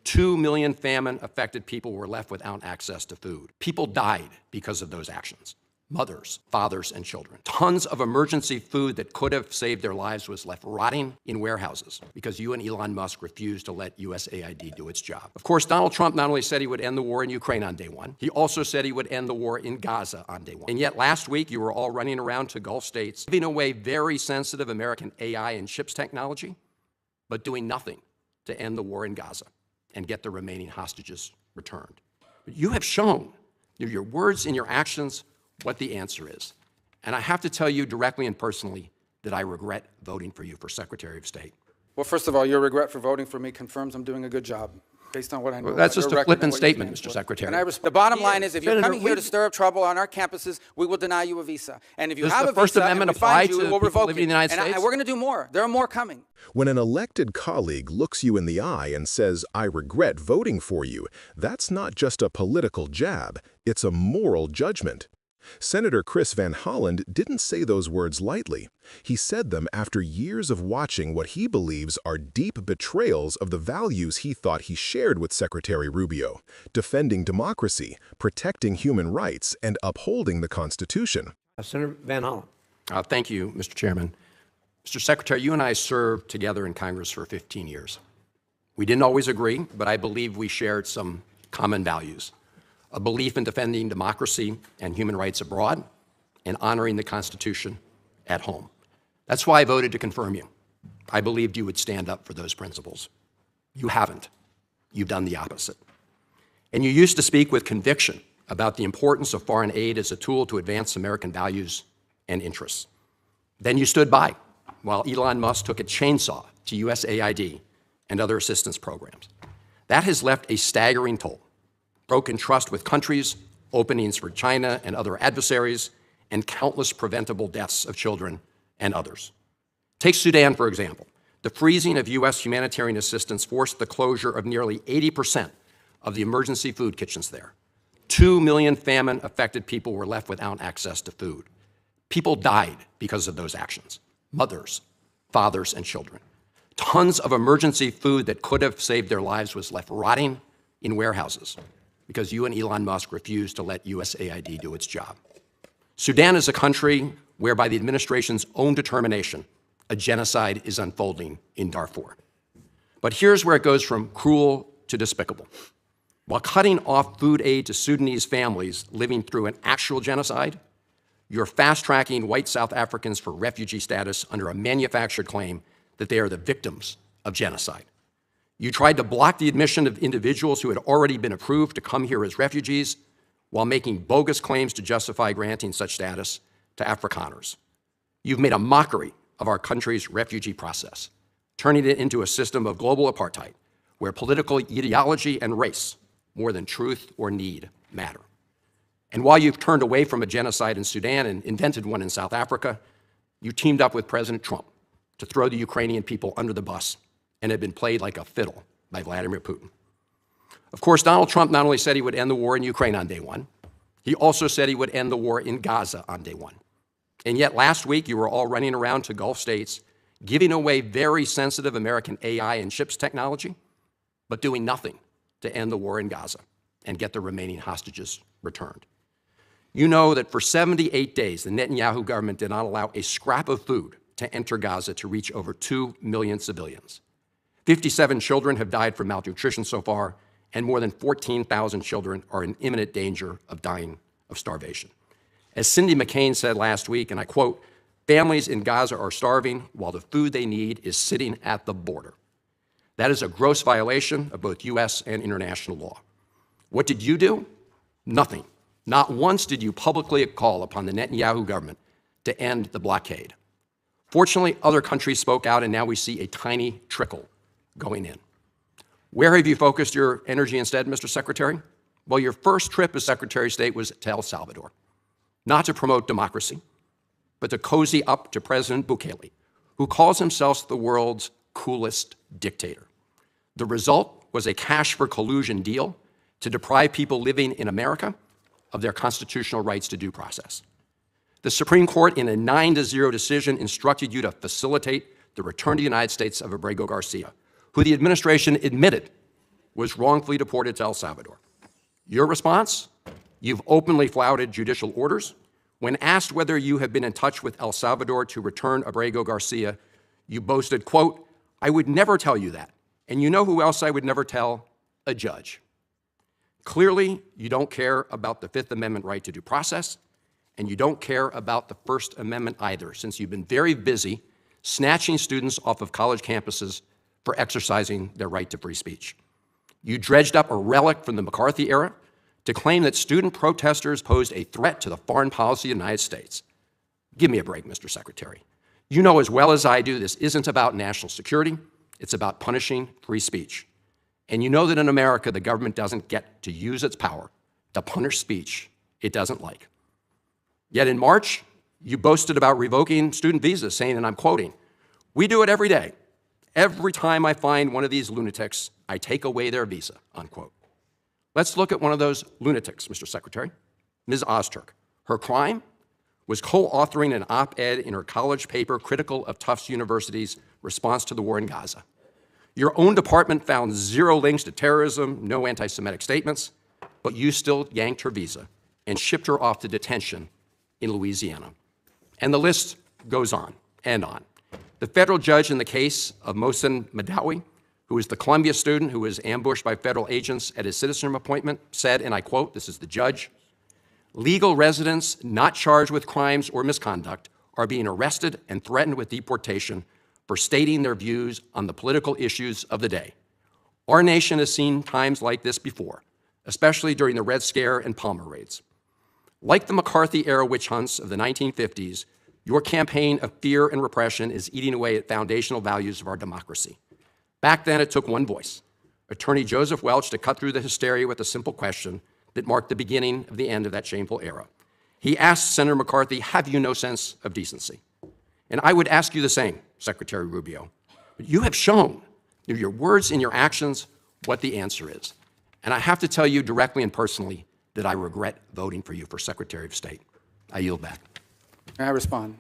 2 million famine-affected people were left without access to food. People died because of those actions. Mothers, fathers, and children. Tons of emergency food that could have saved their lives was left rotting in warehouses because you and Elon Musk refused to let USAID do its job. Of course, Donald Trump not only said he would end the war in Ukraine on day one, he also said he would end the war in Gaza on day one. And yet last week, you were all running around to Gulf states, giving away very sensitive American AI and chips technology, but doing nothing to end the war in Gaza and get the remaining hostages returned. But you have shown, through your words and your actions, what the answer is. And I have to tell you directly and personally that I regret voting for you for Secretary of State. Well, first of all, your regret for voting for me confirms I'm doing a good job, based on what I know. Well, that's just a flippant statement, Mr. Secretary. And the bottom line is, if you're coming here to stir up trouble on our campuses, we will deny you a visa. And if you have a visa, First Amendment apply to we'll revoke living in the United States? And we're going to do more. There are more coming. When an elected colleague looks you in the eye and says, "I regret voting for you," that's not just a political jab, it's a moral judgment. Senator Chris Van Hollen didn't say those words lightly. He said them after years of watching what he believes are deep betrayals of the values he thought he shared with Secretary Rubio, defending democracy, protecting human rights, and upholding the Constitution. Senator Van Hollen. Thank you, Mr. Chairman. Mr. Secretary, you and I served together in Congress for 15 years. We didn't always agree, but I believe we shared some common values. A belief in defending democracy and human rights abroad, and honoring the Constitution at home. That's why I voted to confirm you. I believed you would stand up for those principles. You haven't. You've done the opposite. And you used to speak with conviction about the importance of foreign aid as a tool to advance American values and interests. Then you stood by while Elon Musk took a chainsaw to USAID and other assistance programs. That has left a staggering toll. Broken trust with countries, openings for China and other adversaries, and countless preventable deaths of children and others. Take Sudan, for example. The freezing of U.S. humanitarian assistance forced the closure of nearly 80% of the emergency food kitchens there. 2 million famine-affected people were left without access to food. People died because of those actions. Mothers, fathers, and children. Tons of emergency food that could have saved their lives was left rotting in warehouses because you and Elon Musk refused to let USAID do its job. Sudan is a country where, by the administration's own determination, a genocide is unfolding in Darfur. But here's where it goes from cruel to despicable. While cutting off food aid to Sudanese families living through an actual genocide, you're fast-tracking white South Africans for refugee status under a manufactured claim that they are the victims of genocide. You tried to block the admission of individuals who had already been approved to come here as refugees while making bogus claims to justify granting such status to Afrikaners. You've made a mockery of our country's refugee process, turning it into a system of global apartheid where political ideology and race, more than truth or need, matter. And while you've turned away from a genocide in Sudan and invented one in South Africa, you teamed up with President Trump to throw the Ukrainian people under the bus and have been played like a fiddle by Vladimir Putin. Of course, Donald Trump not only said he would end the war in Ukraine on day one, he also said he would end the war in Gaza on day one. And yet last week, you were all running around to Gulf states, giving away very sensitive American AI and chips technology, but doing nothing to end the war in Gaza and get the remaining hostages returned. You know that for 78 days, the Netanyahu government did not allow a scrap of food to enter Gaza to reach over 2 million civilians. 57 children have died from malnutrition so far, and more than 14,000 children are in imminent danger of dying of starvation. As Cindy McCain said last week, and I quote, "Families in Gaza are starving while the food they need is sitting at the border." That is a gross violation of both U.S. and international law. What did you do? Nothing. Not once did you publicly call upon the Netanyahu government to end the blockade. Fortunately, other countries spoke out, and now we see a tiny trickle going in. Where have you focused your energy instead, Mr. Secretary? Well, your first trip as Secretary of State was to El Salvador, not to promote democracy, but to cozy up to President Bukele, who calls himself the world's coolest dictator. The result was a cash for collusion deal to deprive people living in America of their constitutional rights to due process. The Supreme Court, in a 9-0 decision, instructed you to facilitate the return to the United States of Abrego Garcia, who the administration admitted was wrongfully deported to El Salvador. Your response? You've openly flouted judicial orders. When asked whether you have been in touch with El Salvador to return Abrego Garcia, you boasted, quote, "I would never tell you that. And you know who else I would never tell? A judge." Clearly, you don't care about the Fifth Amendment right to due process, and you don't care about the First Amendment either, since you've been very busy snatching students off of college campuses for exercising their right to free speech. You dredged up a relic from the McCarthy era to claim that student protesters posed a threat to the foreign policy of the United States. Give me a break, Mr. Secretary. You know as well as I do this isn't about national security, it's about punishing free speech. And you know that in America, the government doesn't get to use its power to punish speech it doesn't like. Yet in March, you boasted about revoking student visas, saying, and I'm quoting, "We do it every day. Every time I find one of these lunatics, I take away their visa," unquote. Let's look at one of those lunatics, Mr. Secretary, Ms. Ozturk. Her crime was co-authoring an op-ed in her college paper critical of Tufts University's response to the war in Gaza. Your own department found zero links to terrorism, no anti-Semitic statements, but you still yanked her visa and shipped her off to detention in Louisiana. And the list goes on and on. The federal judge in the case of Mohsen Madawi, who is the Columbia student who was ambushed by federal agents at his citizenship appointment, said, and I quote, this is the judge, "Legal residents not charged with crimes or misconduct are being arrested and threatened with deportation for stating their views on the political issues of the day. Our nation has seen times like this before, especially during the Red Scare and Palmer raids. Like the McCarthy-era witch hunts of the 1950s, your campaign of fear and repression is eating away at foundational values of our democracy. Back then, it took one voice, Attorney Joseph Welch, to cut through the hysteria with a simple question that marked the beginning of the end of that shameful era. He asked Senator McCarthy, have you no sense of decency? And I would ask you the same, Secretary Rubio. But you have shown through your words and your actions what the answer is. And I have to tell you directly and personally that I regret voting for you for Secretary of State. I yield back. May I respond?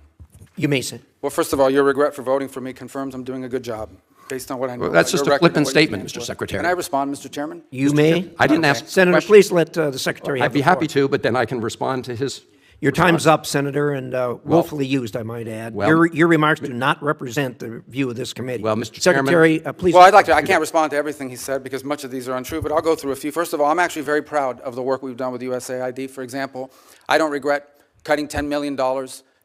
You may say. Well, first of all, your regret for voting for me confirms I'm doing a good job, based on what I know. Well, that's about just your a record and flippant what you statement, stand Mr. for. Secretary. Can I respond, Mr. Chairman? You may. I didn't ask Senator, questions. please let the Secretary have I'd be the floor. happy to, but then I can respond to his. Your time's up, Senator, and willfully used, I might add. Well- Your remarks do not represent the view of this committee. Well, Mr. Secretary, please. Well, I'd like to. I can't respond to everything he said because much of these are untrue, but I'll go through a few. First of all, I'm actually very proud of the work we've done with USAID. For example, I don't regret cutting $10 million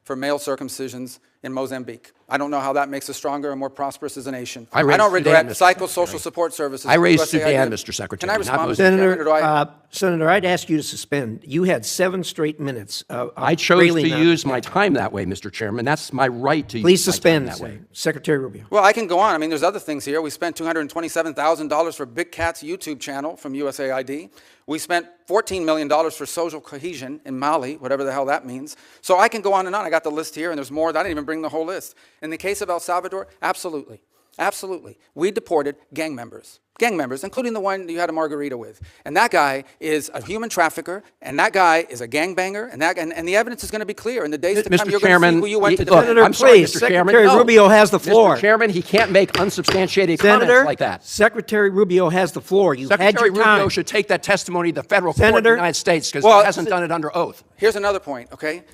for male circumcisions in Mozambique. I don't know how that makes us stronger and more prosperous as a nation. I raised don't regret Sudan, Mr. psychosocial support services. I raised USAID. Sudan, Mr. Secretary, Can I not respond, Mr. Mozambique. Chairman, or do I? Senator, I'd ask you to suspend. You had 7 straight minutes. I chose to use my time that way, Mr. Chairman. That's my right to Please use my suspend, time that way. Secretary Rubio. Well, I can go on. I mean, there's other things here. We spent $227,000 for Big Cat's YouTube channel from USAID. We spent $14 million for social cohesion in Mali, whatever the hell that means. So I can go on and on. I got the list here, and there's more. I didn't even bring the whole list. In the case of El Salvador, absolutely. Absolutely. We deported gang members, including the one you had a margarita with. And that guy is a human trafficker, and that guy is a gangbanger, and the evidence is going to be clear. In the days to come, Mr. you're going to see Chairman, who you went to look, defend. I'm sorry, please, Mr. Chairman. Secretary No. Rubio has the floor. Mr. Chairman, he can't make unsubstantiated Senator, comments like that. Secretary Rubio has the floor. You've had Secretary your time. Rubio should take that testimony to the federal court of Senator- the United States because Well, he hasn't done it under oath. Here's another point, okay?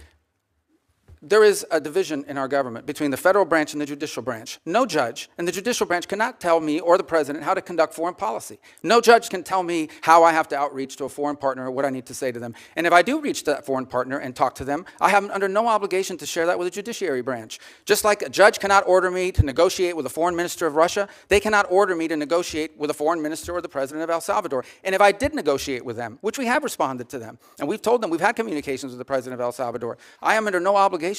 There is a division in our government between the federal branch and the judicial branch. No judge in the judicial branch cannot tell me or the president how to conduct foreign policy. No judge can tell me how I have to outreach to a foreign partner or what I need to say to them. And if I do reach that foreign partner and talk to them, I am under no obligation to share that with the judiciary branch. Just like a judge cannot order me to negotiate with a foreign minister of Russia, they cannot order me to negotiate with a foreign minister or the president of El Salvador. And if I did negotiate with them, which we have responded to them, and we've told them we've had communications with the president of El Salvador, I am under no obligation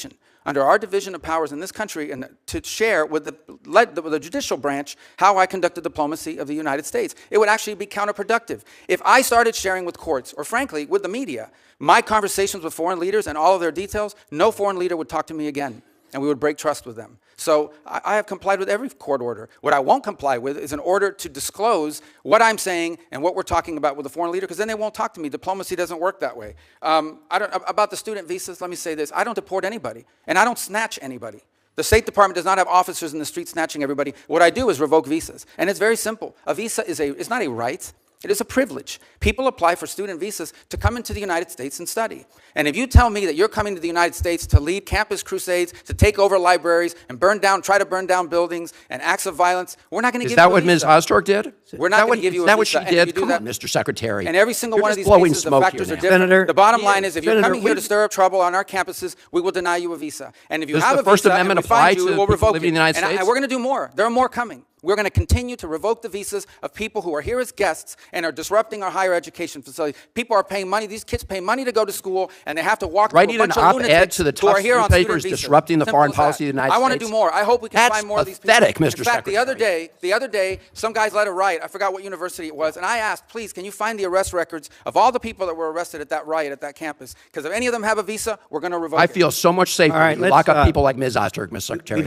under our division of powers in this country and to share with the judicial branch how I conduct the diplomacy of the United States. It would actually be counterproductive. If I started sharing with courts, or frankly, with the media, my conversations with foreign leaders and all of their details, no foreign leader would talk to me again, and we would break trust with them. So I have complied with every court order. What I won't comply with is an order to disclose what I'm saying and what we're talking about with a foreign leader, because then they won't talk to me. Diplomacy doesn't work that way. About the student visas, let me say this. I don't deport anybody, and I don't snatch anybody. The State Department does not have officers in the street snatching everybody. What I do is revoke visas. And it's very simple. A visa is not a right. It is a privilege. People apply for student visas to come into the United States and study. And if you tell me that you're coming to the United States to lead campus crusades, to take over libraries, and try to burn down buildings, and acts of violence, we're not going to give you a visa. Is that what Ms. Ostorg did? We're not going to give you a visa. Is that what she And if you did? do Come that- on, Mr. Secretary. And every single You're one of just these blowing cases, the smoke factors here are now. different. Senator, The bottom line is, if you're Senator, coming here we- to stir up trouble on our campuses, we will deny you a visa. And if you Does have the a First visa Amendment and we find apply you, to we'll people revoke living in it. the United And States? we're going to do more. There are more coming. We're going to continue to revoke the visas of people who are here as guests and are disrupting our higher education facilities. People are paying money. These kids pay money to go to school, and they have to walk Write through a an bunch of op-ed lunatics to the who are Tufts here on newspapers student visas. disrupting the Simple foreign as policy that. of the United I want to States. do more. I hope we can That's find more of these people. pathetic, Mr. In fact, the other Secretary. day, some guys led a riot. I forgot what university it was, and I asked, please, can you find the arrest records of all the people that were arrested at that riot at that campus? Because if any of them have a visa, we're going to revoke I it. feel so much safer All right, when you let's, lock up people like Ms. Ostorg, Ms. Secretary.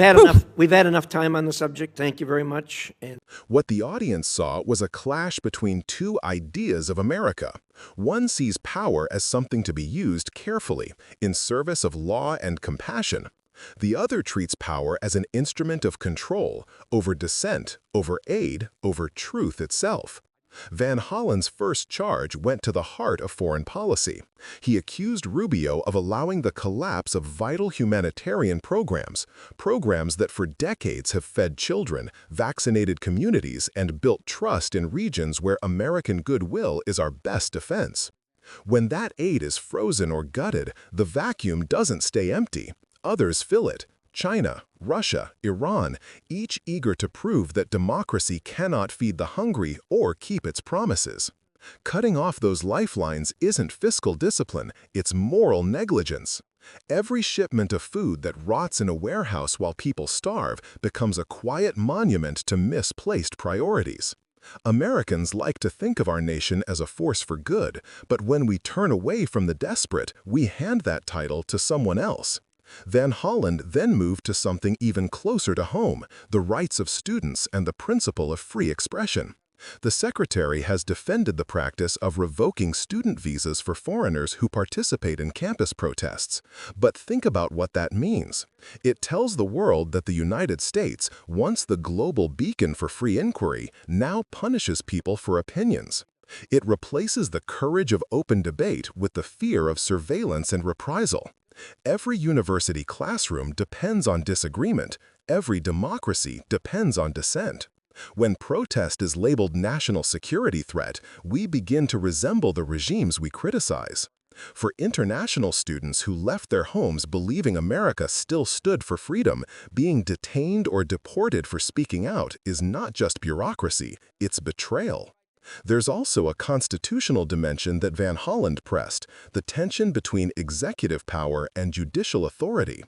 We've had enough time on the subject. Thank you very much. And What the audience saw was a clash between two ideas of America. One sees power as something to be used carefully, in service of law and compassion. The other treats power as an instrument of control, over dissent, over aid, over truth itself. Van Hollen's first charge went to the heart of foreign policy. He accused Rubio of allowing the collapse of vital humanitarian programs that for decades have fed children, vaccinated communities, and built trust in regions where American goodwill is our best defense. When that aid is frozen or gutted, the vacuum doesn't stay empty. Others fill it. China, Russia, Iran, each eager to prove that democracy cannot feed the hungry or keep its promises. Cutting off those lifelines isn't fiscal discipline, it's moral negligence. Every shipment of food that rots in a warehouse while people starve becomes a quiet monument to misplaced priorities. Americans like to think of our nation as a force for good, but when we turn away from the desperate, we hand that title to someone else. Van Hollen then moved to something even closer to home, the rights of students and the principle of free expression. The Secretary has defended the practice of revoking student visas for foreigners who participate in campus protests. But think about what that means. It tells the world that the United States, once the global beacon for free inquiry, now punishes people for opinions. It replaces the courage of open debate with the fear of surveillance and reprisal. Every university classroom depends on disagreement. Every democracy depends on dissent. When protest is labeled national security threat, we begin to resemble the regimes we criticize. For international students who left their homes believing America still stood for freedom, being detained or deported for speaking out is not just bureaucracy, it's betrayal. There's also a constitutional dimension that Van Hollen pressed, the tension between executive power and judicial authority.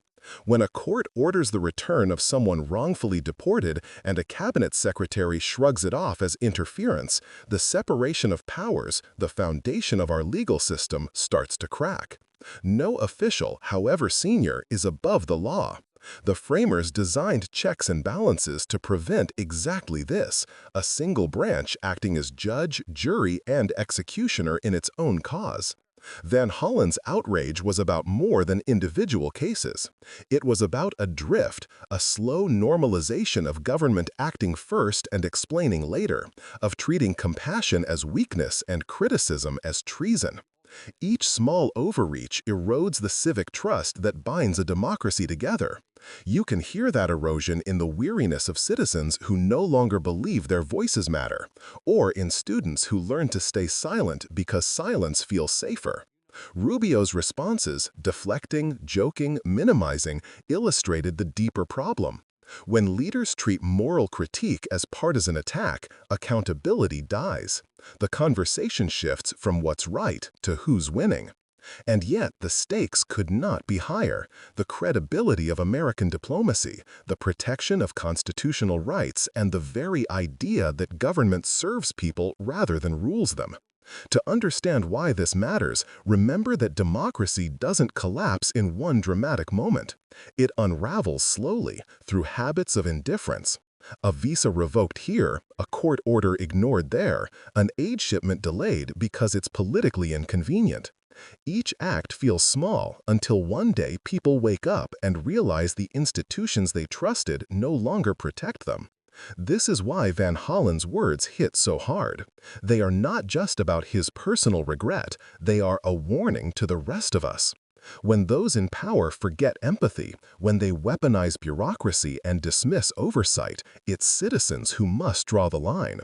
When a court orders the return of someone wrongfully deported and a cabinet secretary shrugs it off as interference, the separation of powers, the foundation of our legal system, starts to crack. No official, however senior, is above the law. The framers designed checks and balances to prevent exactly this, a single branch acting as judge, jury, and executioner in its own cause. Van Hollen's outrage was about more than individual cases. It was about a drift, a slow normalization of government acting first and explaining later, of treating compassion as weakness and criticism as treason. Each small overreach erodes the civic trust that binds a democracy together. You can hear that erosion in the weariness of citizens who no longer believe their voices matter, or in students who learn to stay silent because silence feels safer. Rubio's responses, deflecting, joking, minimizing, illustrated the deeper problem. When leaders treat moral critique as partisan attack, accountability dies. The conversation shifts from what's right to who's winning. And yet, the stakes could not be higher. The credibility of American diplomacy, the protection of constitutional rights, and the very idea that government serves people rather than rules them. To understand why this matters, remember that democracy doesn't collapse in one dramatic moment. It unravels slowly through habits of indifference. A visa revoked here, a court order ignored there, an aid shipment delayed because it's politically inconvenient. Each act feels small until one day people wake up and realize the institutions they trusted no longer protect them. This is why Van Hollen's words hit so hard. They are not just about his personal regret, they are a warning to the rest of us. When those in power forget empathy, when they weaponize bureaucracy and dismiss oversight, it's citizens who must draw the line.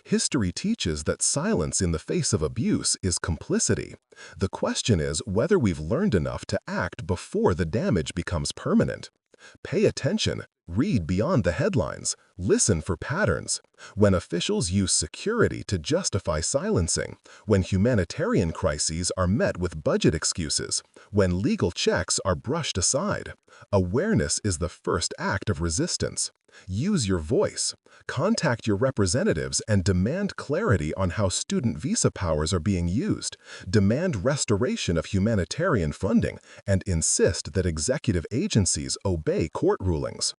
History teaches that silence in the face of abuse is complicity. The question is whether we've learned enough to act before the damage becomes permanent. Pay attention, read beyond the headlines, listen for patterns. When officials use security to justify silencing, when humanitarian crises are met with budget excuses, when legal checks are brushed aside, awareness is the first act of resistance. Use your voice. Contact your representatives and demand clarity on how student visa powers are being used. Demand restoration of humanitarian funding and insist that executive agencies obey court rulings.